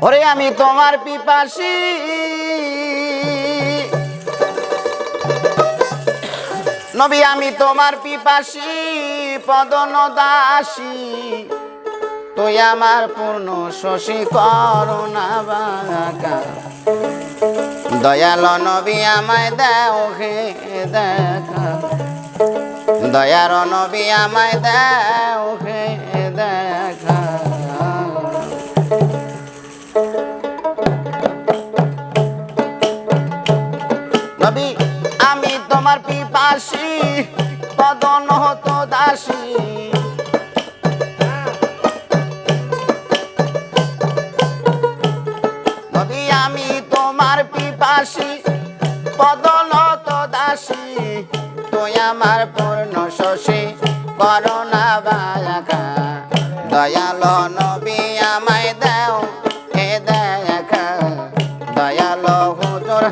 ওরে আমি তোমার পিপাসী নবী, আমি তোমার পিপাসী পদন দাসী, তুই আমার পূর্ণ শশী করুণা বাঁকা। দয়াল নবী আমায় দেও হে দেখা, দয়ার নবী আমায় দেও হে দেখা। নবী আমি তোমার পিপাসী পদন হতো দাসী, নবী আমি তোমার পিপাসী পদন হতো দাসী, তুই আমার পূর্ণ শশী করুণা বাঁকা। দয়াল নবী আমায় দেও হে দেখা, দয়াল হুজুর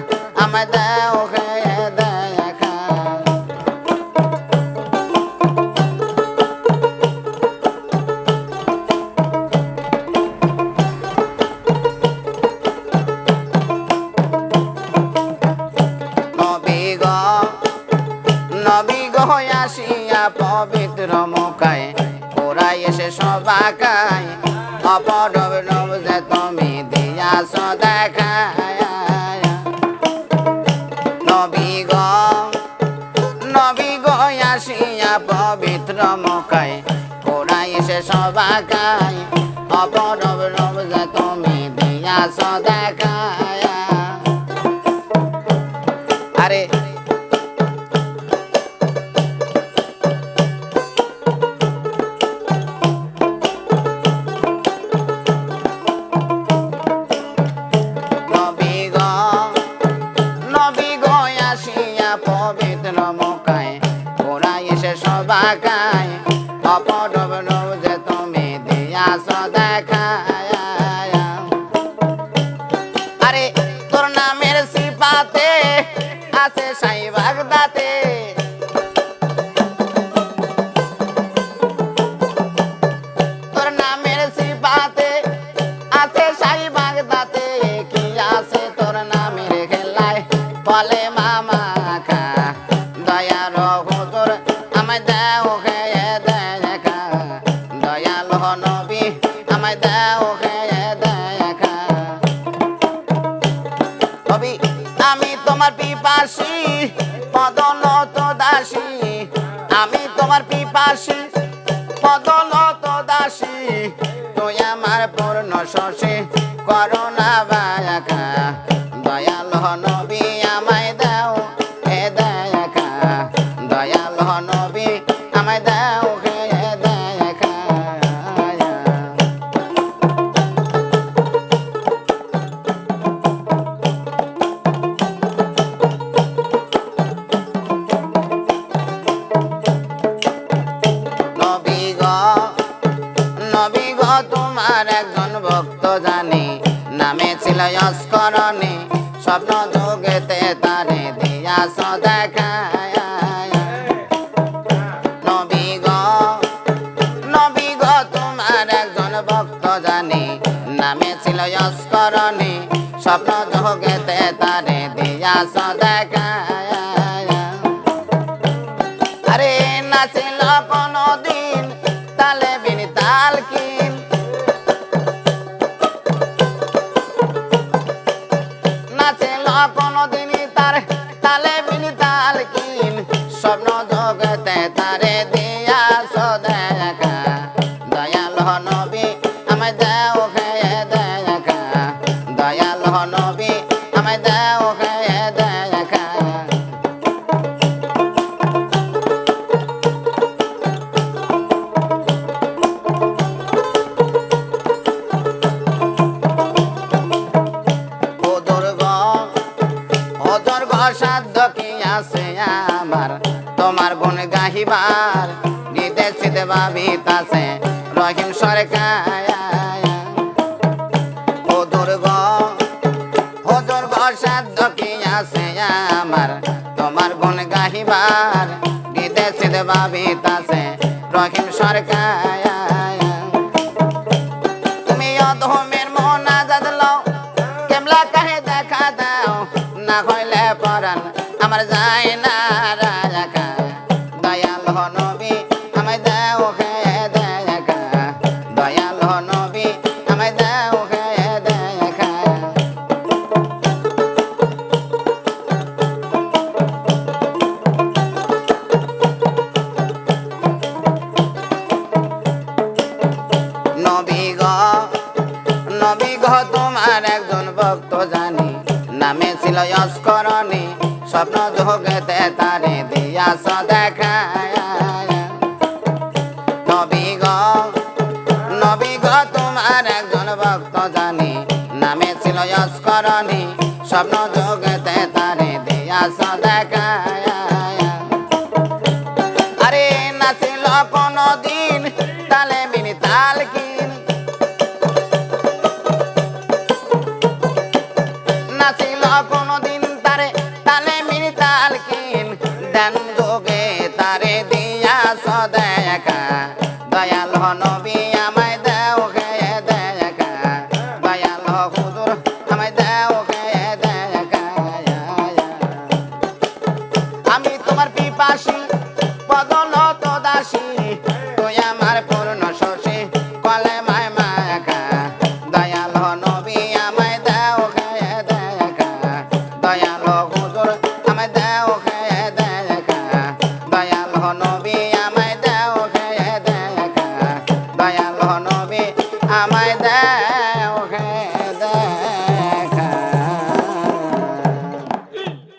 আমায় দেও হে দেখা। নবী গো আসিয়া পবিত্র মুখায় পুরাই এসে সবাকায়, অপরব নব যে তুমি দিয়াছ দেখায়। নবী গো আসিয়া পবিত্র মুখায় পুরাই এসে সবাকায়, অপরব নব যে তুমি দিয়াছ দেখায়। আরে পবিত্র মুখায় পুরাই এসে সবাকায়, অপরব নব যে তুমি দিয়াছ দেখায়। আরে তোর নামের সিফাতে আছে সাই বাগদাতে, তোর নামের সিফাতে আছে সাই বাগদাতে, কি আছে তোর নামের খেলায় বলে মামা। দয়াল হুজুর আমায় দেও হে দেখা, দয়াল নবী আমায় দেও হে দেখা। নবী আমি তোমার পিপাসী পদনত দাসী, আমি তোমার পিপাসী পদনত দাসী, তুই আমার পূর্ণ শশী করুণা বাঁকা। দয়াল নবী আমায় দেও হে দেখা, দয়াল নবী আমায় দেও হে দেখা। নবী গো তোমার একজন ভক্ত জানি, নামে ছিল অস্করণী, স্বপ্ন যোগেতে তারে দিয়াছ দেখায়। নবী গো তোমার একজন ভক্ত জানি, নামে ছিল অস্করণী, স্বপ্ন যোগেতে তারে দিয়াছ দেখায়। আরে নাছিল কোনদিন তালে বিন তাল কিন, নাছিল কোনদিনই তার তালে বিন তাল কিন, স্বপ্ন জগতে তারে দিয়াছ দেখা। দয়াল নবী আমায় দেও হে দেখা, দয়াল নবী আমায় দেও হে দেখা। সাধ্য কি আছে আমার তোমার গুণ গাহিবার, বিদেশে ভাবিতাছে রহিম সরকার। ও দুর্গ সাধ্য কি আছে আমার তোমার গুণ গাহিবার, বিদেশে ভাবিতাছে রহিম সরকার। তুমি অধমের মোনাজাত লও তোমার একজন ভক্ত জানি নামে ছিল অস্করণী স্বপ্ন যোগেতে তারে দিয়াছ দেখা নবী গো তোমার একজন ভক্ত জানি নামে ছিল অস্করণী স্বপ্ন যোগেতে তারে দিয়াছ দেখা আরে নাছিল কোনদিন তালে মিনি তাল কিন নাছিল কোনদিন তারে তালে মিনি তাল কিন দেন যোগে তারে দিয়াছ দেখা দয়াল নবী আমায় দেও খেয়ে দেখা দয়াল হুজুর আমায় দেও খেয়ে দেখা আমি তোমার পিপাসী বদলত দাসী